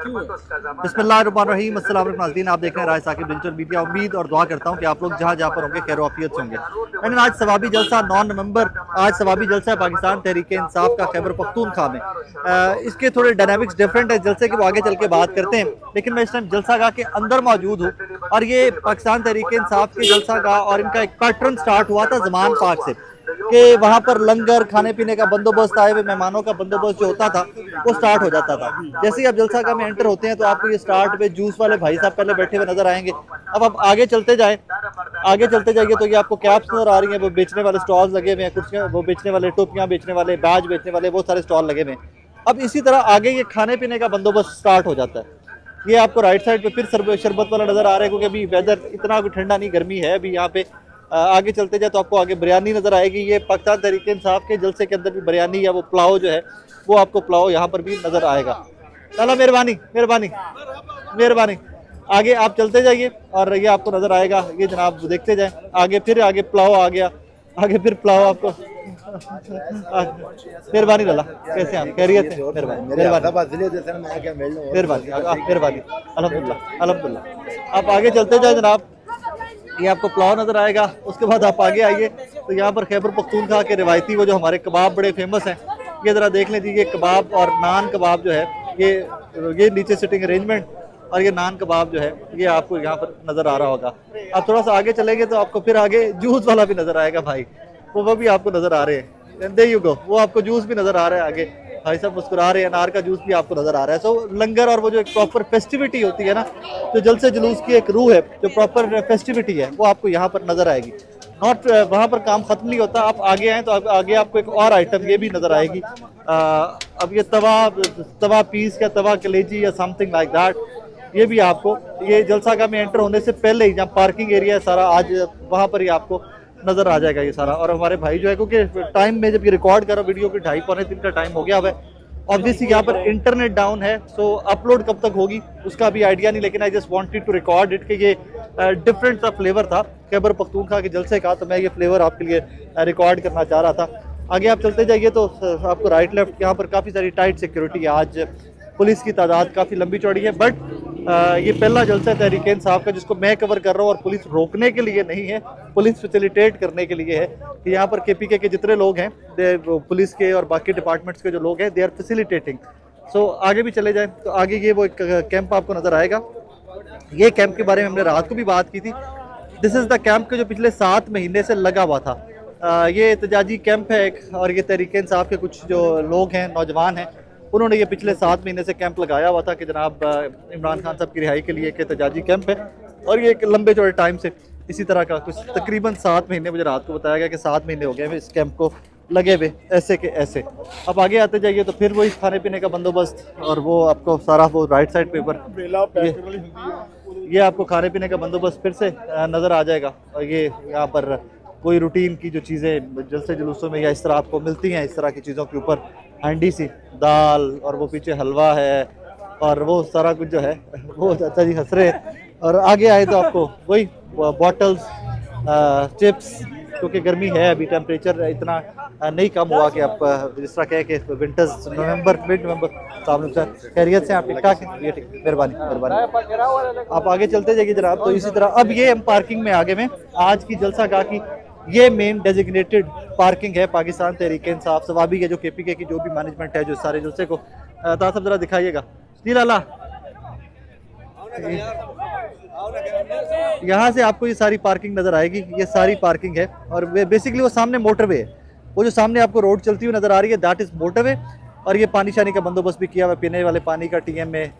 बिस्मिल्लाहिर्रहमानिर्रहीम, अस्सलाम वालेकुम नाज़रीन, आप देख रहे हैं राय साकिब डिजिटल मीडिया। उम्मीद और दुआ करता हूं कि आप लोग जहां जहां पर होंगे खैर आफियत से होंगे। मैंने आज सवाबी जलसा 9 नवंबर, आज सवाबी जलसा है पाकिस्तान तहरीक इंसाफ का खैबर पख्तूनख्वा में। इसके थोड़े डायनामिक्स डिफरेंट है जलसे के, वो आगे चल के बात करते हैं। लेकिन मैं इस टाइम जलसा गाह के अंदर मौजूद हूँ और ये पाकिस्तान तहरीक इंसाफ के जलसा गाह और इनका एक पैटर्न स्टार्ट हुआ था ज़मान पार्क से कि वहाँ पर लंगर खाने पीने का बंदोबस्त, आए हुए मेहमानों का बंदोबस्त जो होता था वो स्टार्ट हो जाता था। जैसे ही आप जलसा का में एंटर होते हैं तो आपको ये स्टार्ट पे जूस वाले भाई साहब पहले बैठे हुए नजर आएंगे। अब आप आगे चलते जाएं, आगे चलते जाइए तो ये आपको कैप्स नजर आ रही हैं, वो बेचने वाले स्टॉल्स लगे हुए हैं, कुर्सियाँ वो बेचने वाले, टोपियाँ बेचने वाले, बैज बेचने वाले, बहुत सारे स्टॉल लगे हुए हैं। अब इसी तरह आगे ये खाने पीने का बंदोबस्त स्टार्ट हो जाता है। ये आपको राइट साइड पे फिर शरबत वाला नजर आ रहा है, क्योंकि अभी वेदर इतना कोई ठंडा नहीं, गर्मी है अभी यहाँ पे। आगे चलते जाए तो आपको आगे बिरयानी नजर आएगी। ये पाकिस्तान तहरीक इंसाफ के जलसे के अंदर भी बिरयानी या वो पुलाव जो है वो आपको पुलाव यहाँ पर भी नजर आएगा। चलो मेहरबानी मेहरबानी मेहरबानी। आगे आप चलते जाइए और ये आपको नजर आएगा, ये जनाब देखते जाए आगे, फिर आगे पुलाव आ गया, आगे फिर पुलाव आपको। मेहरबानी लाला, कैसे आप? खैरियत है? मेहरबानी मेहरबानी मेहरबानी, अल्हम्दुलिल्लाह अल्हम्दुलिल्लाह। आप आगे चलते जाए जनाब, ये आपको पुलाव नजर आएगा। उसके बाद आप आगे आइए तो यहाँ पर खैबर पख्तूनख्वा के रिवायती वो जो हमारे कबाब बड़े फेमस हैं, ये ज़रा देख लीजिए। ये कबाब और नान कबाब जो है ये नीचे सिटिंग अरेंजमेंट, और ये नान कबाब जो है ये आपको यहाँ पर नज़र आ रहा होगा। आप थोड़ा सा आगे चलेंगे तो आपको फिर आगे जूस वाला भी नज़र आएगा भाई, वो भी आपको नज़र आ रहे हैं। दे यू गो, वो आपको जूस भी नज़र आ रहा है आगे, भाई साहब मुस्कुरा रहे हैं, अनार का जूस भी आपको नजर आ रहा है। सो लंगर और वो जो एक प्रॉपर फेस्टिविटी होती है ना, जो जलसे जुलूस की एक रूह है, जो प्रॉपर फेस्टिविटी है, वो आपको यहाँ पर नजर आएगी। नॉट वहाँ पर काम खत्म नहीं होता, आप आगे आए तो आगे आपको एक और आइटम ये भी नजर आएगी। अब ये तवा पीस या तवा कलेजी या समथिंग लाइक दैट, ये भी आपको ये जलसा का में एंटर होने से पहले ही जहाँ पार्किंग एरिया है सारा, आज वहाँ पर ही आपको नजर आ जाएगा ये सारा। और हमारे भाई जो है, क्योंकि टाइम में जब ये रिकॉर्ड करो वीडियो की 2:30-3 का टाइम हो गया हुआ है, ऑब्वियसली यहाँ पर इंटरनेट डाउन है, सो अपलोड कब तक होगी उसका भी आइडिया नहीं। लेकिन I just wanted to record it कि ये डिफरेंट सा फ्लेवर था खैबर पख्तूनख्वा के जलसे का, तो मैं ये फ्लेवर आपके लिए रिकॉर्ड करना चाह रहा था। आगे आप चलते जाइए तो आपको राइट लेफ्ट यहाँ पर काफ़ी सारी टाइट सिक्योरिटी है। आज पुलिस की तादाद काफ़ी लंबी चौड़ी है, बट ये पहला जलसा है तहरीक इंसाफ का जिसको मैं कवर कर रहा हूँ, और पुलिस रोकने के लिए नहीं है, पुलिस फैसिलिटेट करने के लिए है कि यहाँ पर KPK के जितने लोग हैं, पुलिस के और बाकी डिपार्टमेंट्स के जो लोग हैं, दे आर फैसिलिटेटिंग। सो आगे भी चले जाएं तो आगे ये वो एक कैंप आपको नज़र आएगा। ये कैंप के बारे में हमने रात को भी बात की थी। दिस इज़ द कैंप के जो पिछले 7 महीने से लगा हुआ था। ये एहतजाजी कैंप है एक, और ये तहरीक इंसाफ के कुछ जो लोग हैं, नौजवान हैं, उन्होंने ये पिछले 7 महीने से कैंप लगाया हुआ था कि जनाब इमरान खान साहब की रिहाई के लिए एक एहतजाजी कैंप है। और ये एक लंबे चौड़े टाइम से इसी तरह का कुछ तकरीबन 7 महीने, मुझे रात को बताया गया कि 7 महीने हो गए इस कैंप को लगे हुए, ऐसे के ऐसे। अब आगे आते जाइए तो फिर वही खाने पीने का बंदोबस्त, और वो आपको सारा वो राइट साइड पे ये आपको खाने पीने का बंदोबस्त फिर से नज़र आ जाएगा। और ये यहाँ पर कोई रूटीन की जो चीज़ें जलसे जुलूसों में या इस तरह आपको मिलती हैं, इस तरह की चीज़ों के ऊपर हांडी सी दाल, और वो पीछे हलवा है, और वो सारा कुछ जो है वो चाचा जी हंस रहे हैं। और आगे आए तो आपको वही बॉटल्स, चिप्स, क्योंकि गर्मी है अभी, टेम्परेचर इतना नहीं कम हुआ कि आप जिस तरह कहें कि विंटर्स मिड नवंबर। सर खैरियत से आप ठीक ठाक हैं? ये ठीक, मेहरबानी मेहरबानी। आप आगे चलते जाइए जनाब। तो इसी तरह अब ये हम पार्किंग में आगे में आज की जलसा गाह की ये मेन डेजिग्नेटेड पार्किंग है पाकिस्तान तहरीक इंसाफ सवाबी के, जो KPK की जो भी मैनेजमेंट है, जो सारे जलसे को तासब जरा दिखाइएगा जी लाला। यहाँ से आपको ये सारी पार्किंग नज़र आएगी, ये सारी पार्किंग है। और बेसिकली वो सामने मोटरवे है, वो जो सामने आपको रोड चलती हुई नज़र आ रही है, दैट इज़ मोटरवे। और ये पानी शानी का बंदोबस्त भी किया हुआ है, पीने वाले पानी का TM में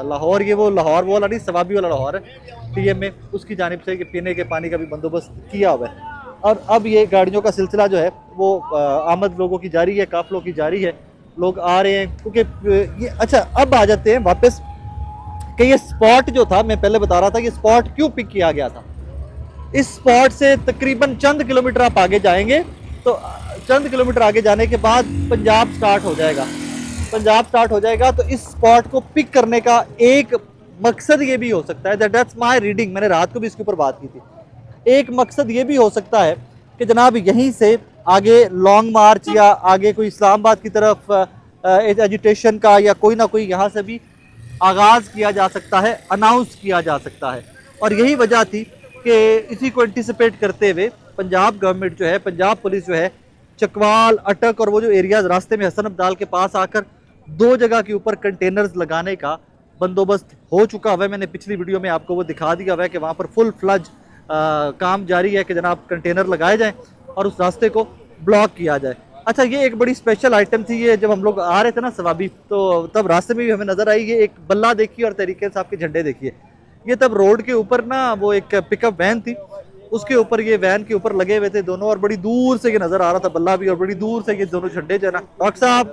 लाहौर, ये वो लाहौर वो वाला नहीं, सवाबी वाला लाहौर है TM में, उसकी जानिब से पीने के पानी का भी बंदोबस्त किया हुआ है। और अब ये गाड़ियों का सिलसिला जो है वो आमद लोगों की जारी है, काफिलों की जारी है, लोग आ रहे हैं। क्योंकि ये अच्छा, अब आ जाते हैं वापस कि ये स्पॉट जो था, मैं पहले बता रहा था कि स्पॉट क्यों पिक किया गया था। इस स्पॉट से तकरीबन चंद किलोमीटर आप आगे जाएंगे तो चंद किलोमीटर आगे जाने के बाद पंजाब स्टार्ट हो जाएगा। पंजाब स्टार्ट हो जाएगा तो इस स्पॉट को पिक करने का एक मकसद ये भी हो सकता है, दैट्स माय रीडिंग, मैंने रात को भी इसके ऊपर बात की थी। एक मकसद ये भी हो सकता है कि जनाब यहीं से आगे लॉन्ग मार्च या आगे कोई इस्लामाबाद की तरफ एजिटेशन का या कोई ना कोई यहाँ से भी आगाज़ किया जा सकता है, अनाउंस किया जा सकता है। और यही वजह थी कि इसी को एंटिसिपेट करते हुए पंजाब गवर्नमेंट जो है, पंजाब पुलिस जो है, चकवाल, अटक और वो जो एरियाज रास्ते में हसन अब्दाल के पास आकर 2 जगह के ऊपर कंटेनर्स लगाने का बंदोबस्त हो चुका हुआ है। मैंने पिछली वीडियो में आपको वो दिखा दिया हुआ है कि वहाँ पर फुल फ्लज काम जारी है कि जनाब कंटेनर लगाए जाएं और उस रास्ते को ब्लॉक किया जाए। अच्छा, ये एक बड़ी स्पेशल आइटम थी। ये जब हम लोग आ रहे थे ना सवाबी, तो तब रास्ते में भी हमें नज़र आई, ये एक बल्ला देखिए और तहरीक इंसाफ के झंडे देखिए। ये तब रोड के ऊपर ना वो एक पिकअप वैन थी, उसके ऊपर ये वैन के ऊपर लगे हुए थे दोनों, और बड़ी दूर से ये नजर आ रहा था बल्ला भी, और बड़ी दूर से ये दोनों झंडे जो है ना। डॉक्टर साहब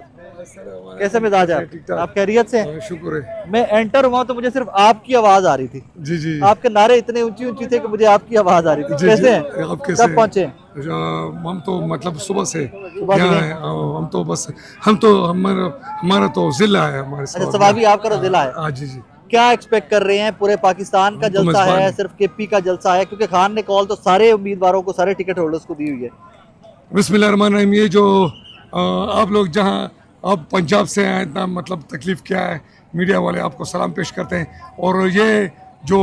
कैसे मिजाज है आप खैरियत से? शुक्र है। मैं एंटर हुआ तो मुझे सिर्फ आपकी आवाज आ रही थी। जी जी, आपके नारे इतने ऊंची ऊंची थे कि मुझे आपकी आवाज आ रही थी। जी, कैसे जी, हैं? आप कैसे कब पहुंचे? हम तो मतलब सुबह से सुबह से यहाँ गए? हैं। हम तो हमारा तो जिला है हमारे अच्छा, सवाबी आपका तो जिला है। हाँ जी जी। क्या एक्सपेक्ट कर रहे हैं? पूरे पाकिस्तान का हम तो जलसा मेजबान है, हैं। सिर्फ केपी का जलसा है? क्योंकि खान ने कॉल तो सारे उम्मीदवारों को, सारे टिकट होल्डर्स को दी हुई है। बिस्मिल्लाहिर्रहमानिर्रहीम। ये जो आप लोग जहाँ आप पंजाब से हैं, इतना मतलब तकलीफ क्या है, मीडिया वाले आपको सलाम पेश करते हैं। और ये जो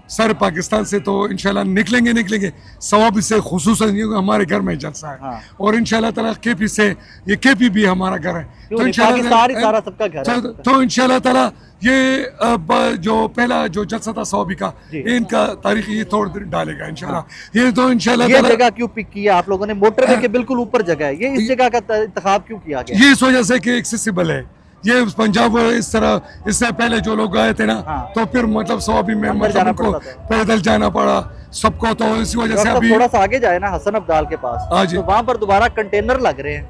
सर पाकिस्तान से तो इंशाल्लाह निकलेंगे सवाबी से खुसूसन ये हमारे घर में जलसा है। हाँ। और इंशाल्लाह ताला केपी से, ये केपी भी हमारा घर है, क्यों नहीं? पाकिस्तान ही सारा सबका घर है। तो इंशाल्लाह ताला ये जो पहला जो जलसा था सवाबी का, जी। ये इनका तारीख ये तोड़ डालेगा इंशाल्लाह। ये तो इंशाल्लाह ये ताला जगह क्यों पिक किया आप लोगों ने? मोटरवे के बिल्कुल ऊपर जगह है, ये इस जगह का इंतखाब क्यों किया गया? ये इस वजह से कि एक्सेसिबल है ये पंजाब। इस तरह इससे पहले जो लोग गए थे ना, हाँ। तो फिर मतलब सवाबी में अंदर मतलब जाना उनको पड़ता था। पैदल जाना पड़ा सबको, तो इसी वजह से डॉक्टर अभी थोड़ा सा आगे जाए ना हसन अब्दाल के पास, हाँ जी। तो वहां पर दोबारा कंटेनर लग रहे हैं,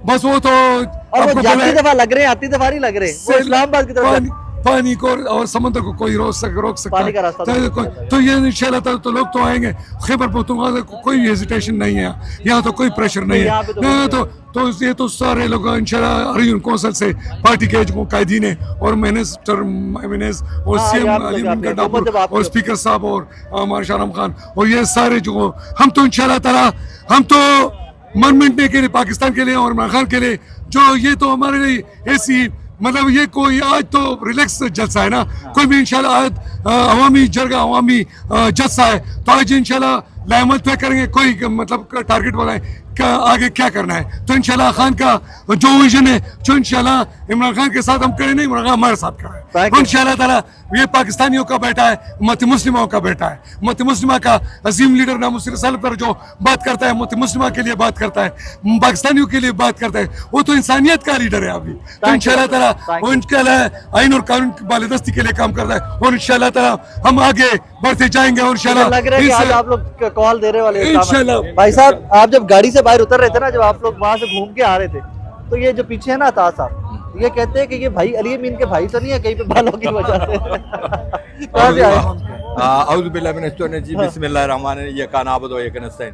बस वो तो और वो आपको जाती पता है, दफा लग रहे हैं, आती दफा नहीं लग रहे। वो इस्लामाबाद की तरफ पानी को और समंदर को कोई रोक सकता पानी का रास्ता तो ये इंशाल्लाह ताला तो लोग तो आएंगे। खैबर पख्तूनख्वा से कोई हेजिटेशन नहीं है यहाँ तो कोई प्रेशर नहीं यहाँ है। पे तो तो ये तो सारे लोग इंशाल्लाह अरियन कौंसल से पार्टी के जो कायदीन है और मिनिस्टर और हाँ, सीएम आप अली लोग आपके गड्डापुर जब आपके और स्पीकर साहब और हमारे शाहराम खान और ये सारे जो हम तो इंशाल्लाह ताला हम तो मन मिटने के लिए पाकिस्तान के लिए और इमरान खान के लिए जो ये तो हमारे लिए ऐसी मतलब ये कोई आज तो रिलैक्स जलसा है ना। कोई भी इंशाल्लाह आज अवामी जरगा अवामी जलसा है, तो आज इंशाल्लाह लामत तय करेंगे कोई मतलब टारगेट वाला है आगे क्या करना है। तो इंशाल्लाह खान का जो विजन है, जो इंशाल्लाह इमरान खान के साथ हम करें नहीं, इमरान खान हमारे साथ करें। तो इंशाल्लाह ताला ये पाकिस्तानियों का बेटा है, उम्मत मुस्लिमों का बेटा है, उम्मत मुस्लिमा का अजीम लीडर नामुस रसालत पर जो बात करता है, उम्मत मुस्लिमा के लिए बात करता है, पाकिस्तानियों के लिए बात करता है, वो तो इंसानियत का लीडर है अभी। तो इंशाल्लाह ताला वो इंशाल्लाह आइन और कानून की बालिदस्ती के लिए काम करता है और इंशाल्लाह ताला हम आगे बढ़ते जाएंगे। और इंशाल्लाह लग रहा है कि आज आप लोग कॉल दे रहे वाले इंशाल्लाह। भाई साहब, आप जब गाड़ी से बाहर उतर रहे थे ना, जब आप लोग वहां से घूम के आ रहे थे, तो ये जो पीछे है ना अता साहब, ये कहते हैं कि ये भाई अली अमीन के भाई तो नहीं है कहीं पे बालों की वजह से। कहाँ से आए? औज़ु बिल्लाहि मिनश शैतानिर रजीम, बिस्मिल्लाहिर्रहमानिर्रहीम। ये कान आबद व ये कनस्तैन।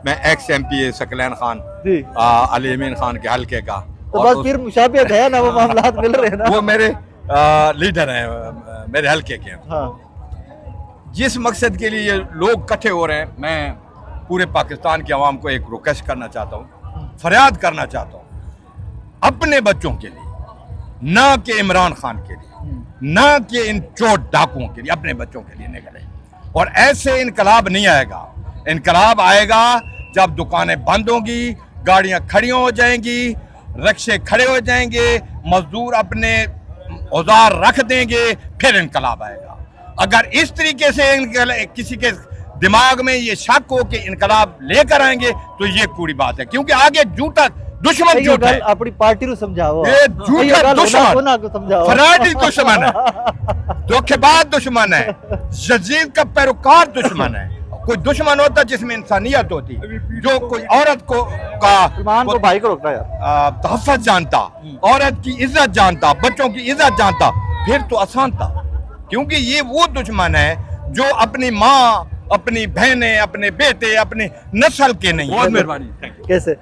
मैं एक्स एमपी सकलैन खान जी। अली अमीन खान के हल्के का। तो और बस फिर मुशाबियत है ना, वो मामलात मिल रहे हैं ना। वो मेरे लीडर हैं, मेरे हल्के के। हाँ। जिस मकसद के लिए ये लोग इकट्ठे हो रहे हैं, मैं पूरे पाकिस्तान की आवाम को एक रिक्वेस्ट करना चाहता हूँ, फरियाद करना चाहता हूँ अपने बच्चों के लिए, ना कि इमरान खान के लिए, ना कि इन चोर डाकुओं के लिए, अपने बच्चों के लिए निकले। और ऐसे इनकलाब नहीं आएगा। इनकलाब आएगा जब दुकानें बंद होंगी, गाड़ियां खड़ी हो जाएंगी, रिक्शे खड़े हो जाएंगे, मजदूर अपने औजार रख देंगे, फिर इनकलाब आएगा। अगर इस तरीके से किसी के दिमाग में ये शक हो कि इनकलाब लेकर आएंगे, तो ये पूरी बात है, क्योंकि आगे झूठा दुश्मन झूठ है। अपनी पार्टी को समझाओ, ये झूठा दुश्मन, फराडी दुश्मन है, धोखेबाज दुश्मन है, यजीद का पैरोकार दुश्मन है। कोई दुश्मन होता जिसमें इंसानियत होती, जो कोई औरत को भाई को रोकना यार, तहफ़्फ़ुज़ जानता, औरत की इज्जत जानता, बच्चों की इज्जत जानता, फिर तो आसान था। क्योंकि ये वो दुश्मन है जो अपनी माँ, अपनी बहनें, अपने बेटे, अपनी नस्ल के नहीं। बहुत मेहरबानी। कैसे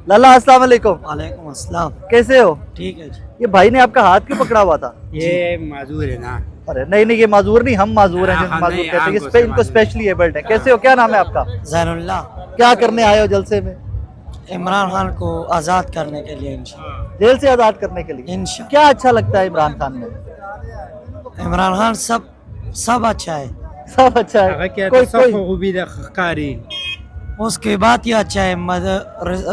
लाला, अस्सलाम वालेकुम। वालेकुम अस्सलाम। कैसे हो? ठीक है जी। ये भाई ने आपका हाथ क्यों पकड़ा हुआ था? ये माजूर है ना। अरे नहीं नहीं, ये माजूर नहीं, हम माजूर हैं, हाँ, माजूर नहीं, कहते हैं, हमको इनको स्पेशली एबल्ड है। कैसे हो, क्या नाम है आपका? ज़ैनुल्लाह। क्या करने आए हो जलसे में? इमरान खान को आज़ाद करने के लिए इंशाल्लाह। जेल से आजाद करने के लिए। इंशाल्लाह। क्या अच्छा लगता है इमरान खान में? इमरान खान सब अच्छा है। सब अच्छा है, कोई उसके बाद ही अच्छा है।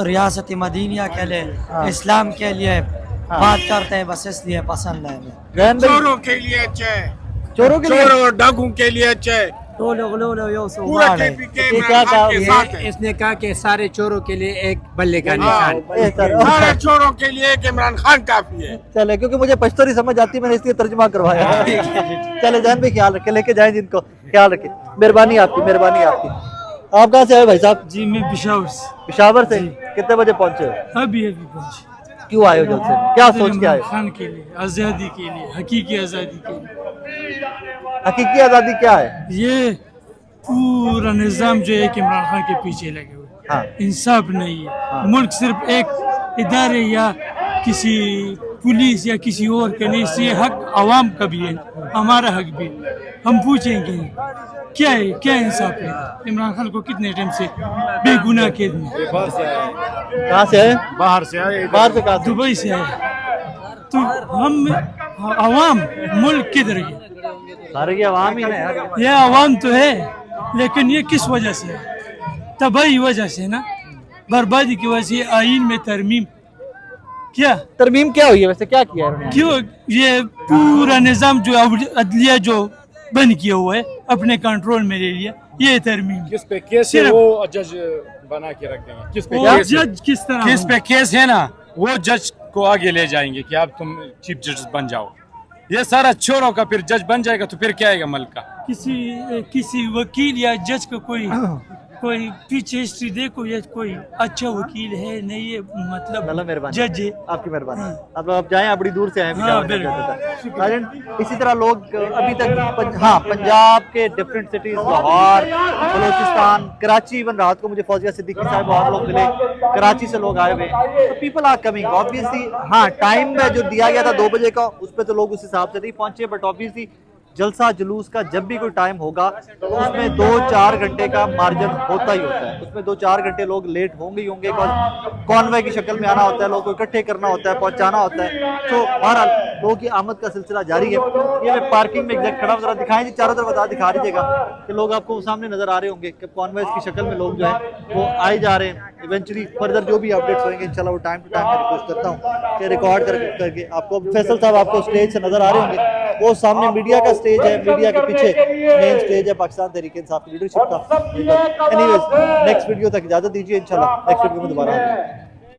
रियासत मदीनिया के लिए, इस्लाम के लिए बात करते हैं, बस इसलिए पसंद है हमें। जैन भाई, चोरों के लिए अच्छा है, चोरों के लिए चोरों और डाकुओं के लिए अच्छा है। पूरा KPK ये क्या इमरान खान के कहा? साथ है। इसने कहा कि सारे चोरों के लिए एक बल्ले का हाँ, निशान। बेहतर। सारे चोरों के लिए एक इमरान खान काफी है। चले, क्योंकि मुझे पश्तूरी समझ आती, मैंने इसलिए तर्जुमा करवाया। चले जैन भाई, ख्याल रखे, लेके जाएं जिनको, ख्याल रखे। मेहरबानी आपकी, मेहरबानी आपकी। आप कहाँ से आए भाई साहब? जी मैं पेशावर से पेशावर से। कितने बजे पहुंचे हो? अभी पहुंचे। क्यों आए हो जल्द से? क्या सोच के आए इमरान हो? खान के लिए, आज़ादी के लिए, हकीकी आज़ादी के लिए। हकीकी आज़ादी क्या है? ये पूरा निज़ाम जो है कि इमरान खान के पीछे लगे हुए, हाँ। इंसाफ नहीं है। मुल्क सिर्फ एक इदारे या किसी पुलिस या किसी और का नहीं, ये हक आवाम का भी है, हमारा हक भी। हम पूछेंगे क्या है, क्या इंसाफ है? इमरान खान को कितने टाइम से बेगुनाह कैद में, कहाँ से आए? बाहर से आए, बाहर से कहाँ से? दुबई से आए। तो हम आवाम मुल्क किधर है? सारे की आवाम ही है यार। ये आवाम तो है, लेकिन ये किस वजह से है? तबाही वजह से ना, बर्बादी की वजह से। आइन में तरमीम क्या, तरमीम क्या हुई है वैसे, क्या किया है इन्होंने? क्यों ये पूरा निज़ाम जो अदलिया जो बंद किया हुआ है, अपने कंट्रोल में ले लिया, ये तरमीम। किस पे केस है वो जज बना के रख देंगे। किस पे वो केस है? जज किस तरह किस पे केस है ना, वो जज को आगे ले जाएंगे कि अब तुम चीफ जज बन जाओ। ये सारा चोरों का फिर जज बन जाएगा तो फिर क्या आएगा मुल्क का? किसी वकील या जज को कोई पीछे हिस्ट्री देखो, ये कोई अच्छा वकील है नहीं, ये अल्लाह मतलब मेहरबानी, जज है। आपकी मेहरबानी। आप जाएं, आप बड़ी दूर से आए हैं। हाँ, साजन, इसी तरह लोग अभी तक पंजाब के different cities, Lahore, Balochistan, Karachi, even रात को मुझे फौजिया सिद्दीकी साहब और लोग मिले, कराची से लोग आए हुए। तो पीपल आर कमिंग ऑब्वियसली। हाँ, टाइम में जो दिया गया था 2 बजे का, उस पर तो लोग उस हिसाब से नहीं पहुंचे, बट ऑब्वियसली जलसा जुलूस का जब भी कोई टाइम होगा तो उसमें 2-4 घंटे का मार्जिन होता ही होता है। उसमें 2-4 घंटे लोग लेट होंगे ही होंगे, कॉन्वे की शक्ल में आना होता है, लोगों को इकट्ठे करना होता है, पहुंचाना होता है। तो बहरहाल लोगों की आमद का सिलसिला जारी है। ये मैं पार्किंग में एग्जैक्ट खड़ा हूं, जरा दिखाएं जी, चारों तरफ दिखा दीजिएगा कि लोग आपको सामने नजर आ रहे होंगे कि कॉन्वे की शक्ल में लोग जो है वो आए जा रहे हैं। इवेंचुअली फर्दर जो भी अपडेट्स होंगे इंशाल्लाह वो टाइम टू टाइम मैं रिक्वेस्ट करता हूँ कि रिकॉर्ड करके आपको, फैसल साहब आपको स्टेज से नजर आ रहे होंगे, वो सामने मीडिया का स्टेज है, मीडिया के पीछे मेन स्टेज है पाकिस्तान तहरीक इंसाफ की लीडरशिप का। एनीवेज, नेक्स्ट वीडियो तक इजाजत दीजिए, इंशाल्लाह नेक्स्ट वीडियो में दोबारा आएंगे।